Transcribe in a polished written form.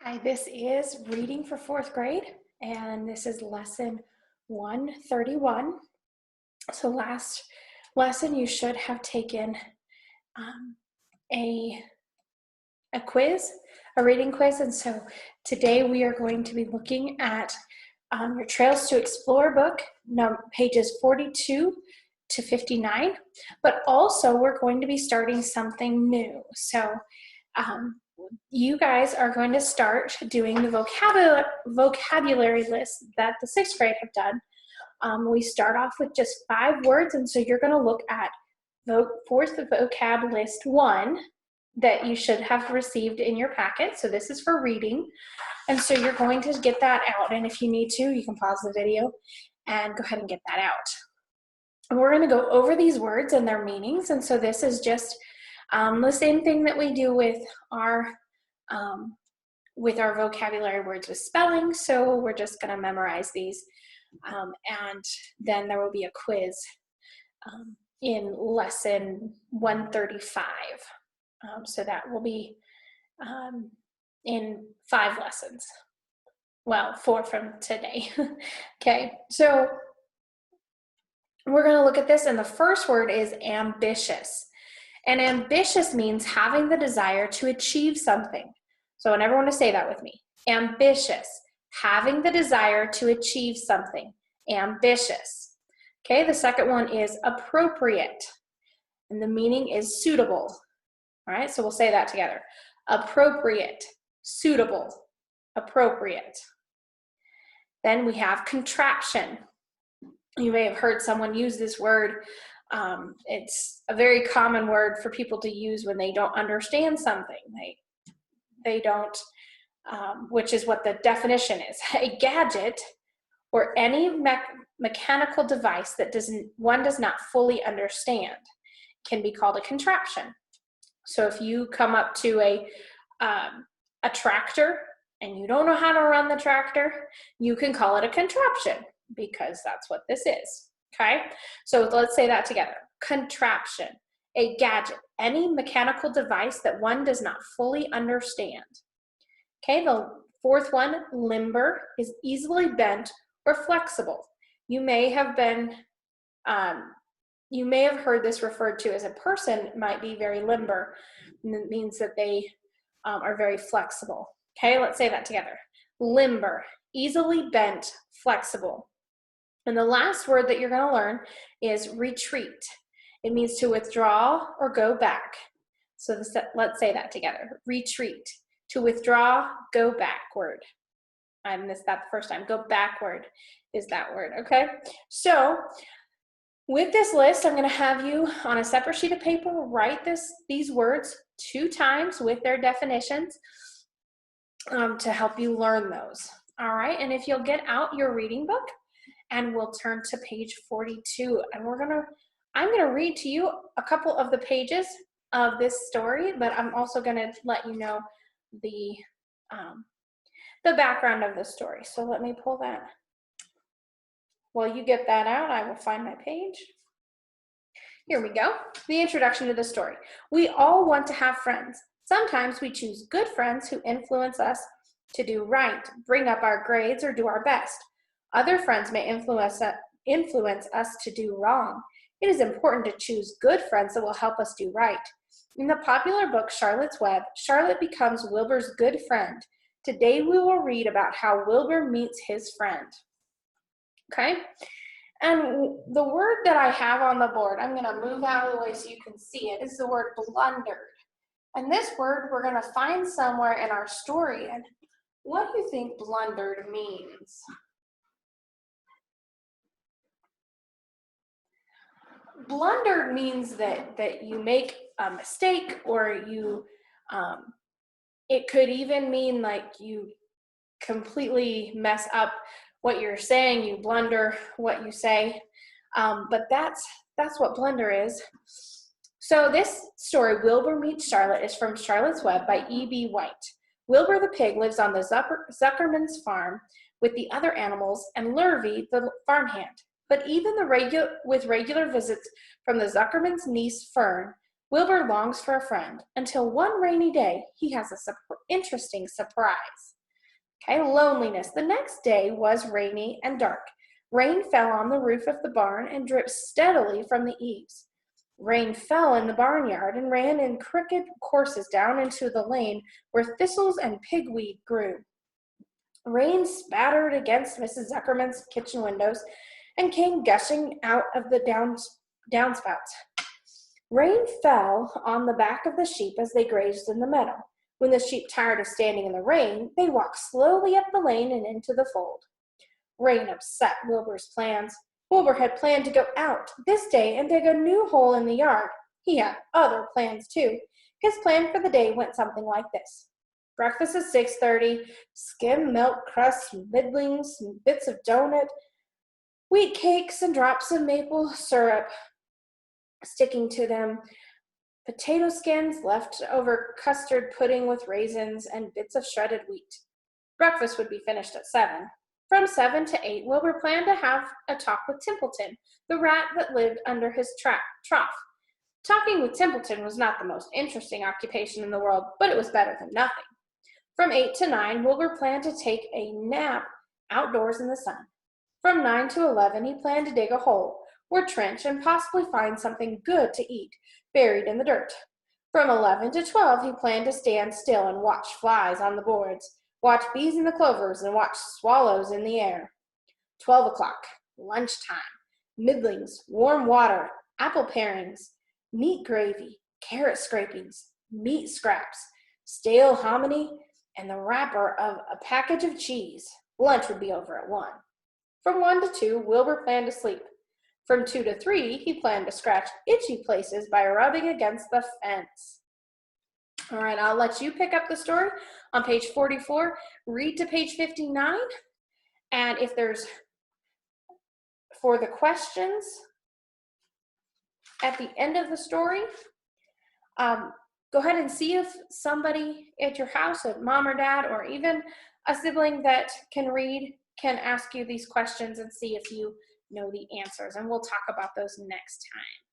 Hi, this is reading for fourth grade, and this is lesson 131. So last lesson you should have taken um, a quiz, a reading quiz, and so today we are going to be looking at your Trails to Explore book, pages 42 to 59, but also we're going to be starting something new. So you guys are going to start doing the vocabulary list that the sixth grade have done. We start off with just 5 words, and so you're going to look at fourth vocab list 1 that you should have received in your packet. So this is for reading, and so you're going to get that out, and if you need to, you can pause the video and go ahead and get that out. And we're going to go over these words and their meanings, and so this is just the same thing that we do with our vocabulary words with spelling. So we're just going to memorize these, and then there will be a quiz in lesson 135. So that will be in 5 lessons. Well, 4 from today. Okay, so we're going to look at this, and the first word is ambitious. And ambitious means having the desire to achieve something. So I want everyone to say that with me. Ambitious, having the desire to achieve something. Ambitious. Okay, the second one is appropriate. And the meaning is suitable. All right, so we'll say that together. Appropriate, suitable, appropriate. Then we have contraption. You may have heard someone use this word. It's a very common word for people to use when they don't understand something. They don't, which is what the definition is. A gadget or any mechanical device that one does not fully understand can be called a contraption. So if you come up to a tractor and you don't know how to run the tractor, you can call it a contraption because that's what this is. Okay, so let's say that together. Contraption, a gadget, any mechanical device that one does not fully understand. Okay, the fourth one, limber, is easily bent or flexible. You may have heard this referred to as a person might be very limber, and it means that they are very flexible. Okay, let's say that together. Limber, easily bent, flexible. And the last word that you're going to learn is retreat. It means to withdraw or go back. So let's say that together. Retreat. To withdraw, go backward. I missed that the first time. Go backward is that word, okay? So with this list, I'm going to have you on a separate sheet of paper write these words 2 times with their definitions to help you learn those. All right, and if you'll get out your reading book, and we'll turn to page 42, and I'm gonna read to you a couple of the pages of this story, but I'm also gonna let you know the background of the story. So let me pull that. While you get that out, I will find my page. Here we go. The introduction to the story. We all want to have friends. Sometimes we choose good friends who influence us to do right, bring up our grades, or do our best. Other friends may influence us to do wrong. It is important to choose good friends that will help us do right. In the popular book Charlotte's Web, Charlotte becomes Wilbur's good friend. Today we will read about how Wilbur meets his friend. Okay? And the word that I have on the board, I'm going to move out of the way so you can see it, is the word blundered. And this word we're going to find somewhere in our story. And what do you think blundered means? Blundered means that you make a mistake, or you it could even mean like you completely mess up what you're saying, you blunder what you say, but that's what blunder is. So this story, Wilbur Meets Charlotte, is from Charlotte's Web by E.B. White. Wilbur the pig lives on the Zuckerman's farm with the other animals and Lurvy the farmhand. But even with regular visits from the Zuckerman's niece Fern, Wilbur longs for a friend until one rainy day he has an interesting surprise. Okay, loneliness. The next day was rainy and dark. Rain fell on the roof of the barn and dripped steadily from the eaves. Rain fell in the barnyard and ran in crooked courses down into the lane where thistles and pigweed grew. Rain spattered against Mrs. Zuckerman's kitchen windows and came gushing out of the downspouts. Rain fell on the back of the sheep as they grazed in the meadow. When the sheep tired of standing in the rain, they walked slowly up the lane and into the fold. Rain upset Wilbur's plans. Wilbur had planned to go out this day and dig a new hole in the yard. He had other plans too. His plan for the day went something like this. Breakfast at 6:30, skim milk crusts, middlings, bits of donut, wheat cakes and drops of maple syrup sticking to them, potato skins, leftover custard pudding with raisins, and bits of shredded wheat. Breakfast would be finished at 7. From 7 to 8, Wilbur planned to have a talk with Templeton, the rat that lived under his trough. Talking with Templeton was not the most interesting occupation in the world, but it was better than nothing. From 8 to 9, Wilbur planned to take a nap outdoors in the sun. From 9 to 11, he planned to dig a hole or trench and possibly find something good to eat buried in the dirt. From 11 to 12, he planned to stand still and watch flies on the boards, watch bees in the clovers, and watch swallows in the air. 12 o'clock, lunchtime, middlings, warm water, apple parings, meat gravy, carrot scrapings, meat scraps, stale hominy, and the wrapper of a package of cheese. Lunch would be over at 1. From 1 to 2, Wilbur planned to sleep. From 2 to 3, he planned to scratch itchy places by rubbing against the fence. All right, I'll let you pick up the story on page 44. Read to page 59. And if there's, for the questions at the end of the story, go ahead and see if somebody at your house, a mom or dad, or even a sibling that can read, can ask you these questions and see if you know the answers. And we'll talk about those next time.